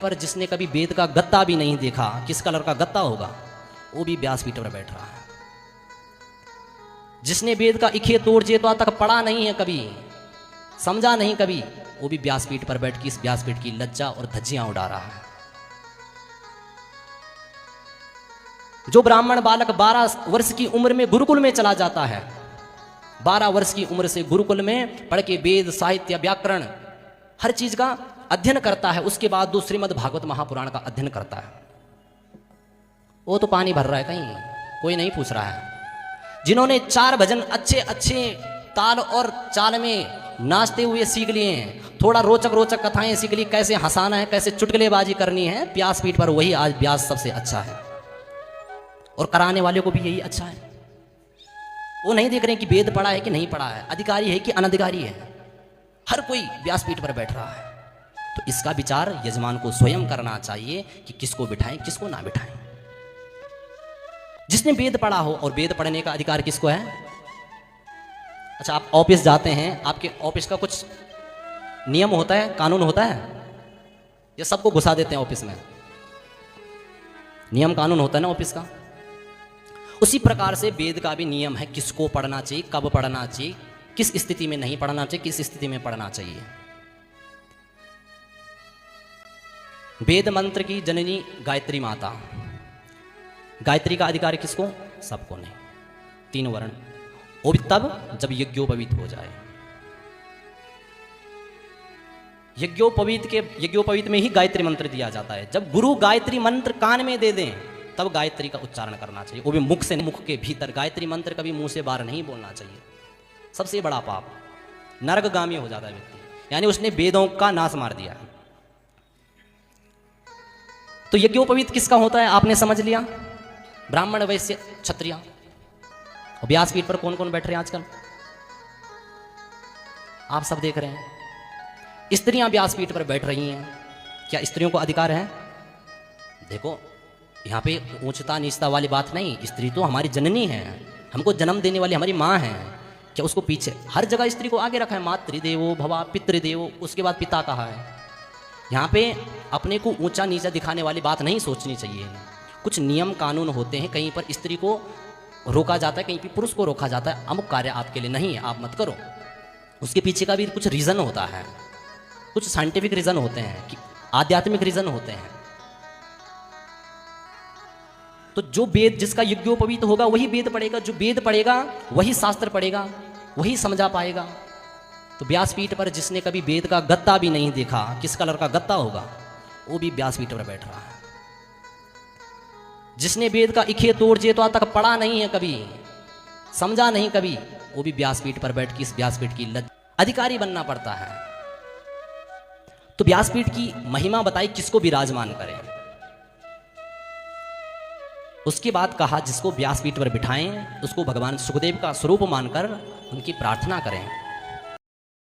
पर जिसने कभी वेद का गत्ता भी नहीं देखा, किस कलर का गत्ता होगा, वो भी व्यासपीठ पर बैठ रहा है। जिसने वेद का इखे तोड़ जेतवा तक पढ़ा नहीं है, कभी समझा नहीं कभी, वो भी व्यासपीठ पर बैठ के इस व्यासपीठ की लज्जा और धज्जियां उड़ा रहा है। जो ब्राह्मण बालक 12 वर्ष की उम्र में गुरुकुल में चला जाता है, 12 वर्ष की उम्र से गुरुकुल में पढ़ के वेद साहित्य व्याकरण हर चीज का अध्ययन करता है, उसके बाद वो श्रीमद् भागवत महापुराण का अध्ययन करता है, वो तो पानी भर रहा है, कहीं कोई नहीं पूछ रहा है। जिन्होंने 4 भजन अच्छे अच्छे ताल और चाल में नाचते हुए सीख लिए हैं, थोड़ा रोचक रोचक कथाएं सीख ली, कैसे हंसाना है, कैसे चुटकुलेबाजी करनी है, व्यासपीठ पर वही आज व्यास सबसे अच्छा है, और कराने वाले को भी यही अच्छा है। वो नहीं देख रहे कि वेद पढ़ा है कि नहीं पढ़ा है, अधिकारी है कि अनधिकारी है, हर कोई व्यासपीठ पर बैठ रहा है। तो इसका विचार यजमान को स्वयं करना चाहिए कि किसको बिठाएं किसको ना बिठाएं। जिसने वेद पढ़ा हो, और वेद पढ़ने का अधिकार किसको है? अच्छा, आप ऑफिस जाते हैं, आपके ऑफिस का कुछ नियम होता है, कानून होता है, या सबको घुसा देते हैं ऑफिस में? नियम कानून होता है ना ऑफिस का। उसी प्रकार से वेद का भी नियम है, किसको पढ़ना चाहिए, कब पढ़ना चाहिए, किस स्थिति में नहीं पढ़ना चाहिए, किस स्थिति में पढ़ना चाहिए। वेद मंत्र की जननी गायत्री माता, गायत्री का अधिकार किसको? सबको नहीं, 3 वर्ण, वो भी तब जब यज्ञोपवीत हो जाए। यज्ञोपवीत में ही गायत्री मंत्र दिया जाता है। जब गुरु गायत्री मंत्र कान में दे दें तब गायत्री का उच्चारण करना चाहिए, वो भी मुख से, मुख के भीतर। गायत्री मंत्र कभी मुंह से बाहर नहीं बोलना चाहिए, सबसे बड़ा पाप, नरकगामी हो जाता है व्यक्ति, यानी उसने वेदों का नाश मार दिया। तो यज्ञोपवीत किसका होता है आपने समझ लिया, ब्राह्मण वैश्य क्षत्रिय। और व्यासपीठ पर कौन कौन बैठ रहे हैं आजकल, आप सब देख रहे हैं। स्त्रियां व्यासपीठ पर बैठ रही हैं, क्या स्त्रियों को अधिकार है? देखो, यहाँ पे ऊंचता नीचता वाली बात नहीं, स्त्री तो हमारी जननी है, हमको जन्म देने वाली हमारी माँ है। क्या उसको पीछे हर जगह स्त्री को आगे रखा है? मातृदेवो भवा पितृदेवो, उसके बाद पिता कहा है। यहाँ पे अपने को ऊंचा नीचा दिखाने वाली बात नहीं सोचनी चाहिए। कुछ नियम कानून होते हैं, कहीं पर स्त्री को रोका जाता है, कहीं पर पुरुष को रोका जाता है, अमुक कार्य आपके लिए नहीं है, आप मत करो। उसके पीछे का भी कुछ रीज़न होता है, कुछ साइंटिफिक रीज़न होते हैं, कि आध्यात्मिक रीज़न होते हैं। तो जो वेद, जिसका यज्ञोपवीत होगा वही वेद पढ़ेगा, जो वेद पढ़ेगा वही शास्त्र पढ़ेगा, वही समझा पाएगा। तो व्यासपीठ पर जिसने कभी वेद का गत्ता भी नहीं देखा, किस कलर का गत्ता होगा, वो भी व्यासपीठ पर बैठ रहा है। जिसने वेद का इखे तोड़ जेतवा तक पढ़ा नहीं है, कभी समझा नहीं कभी, वो भी व्यासपीठ पर बैठ के इस व्यासपीठ की अधिकारी बनना पड़ता है। तो व्यासपीठ की महिमा बताई, किसको विराजमान करें। उसके बाद कहा, जिसको व्यासपीठ पर बिठाएं उसको भगवान सुखदेव का स्वरूप मानकर उनकी प्रार्थना करें।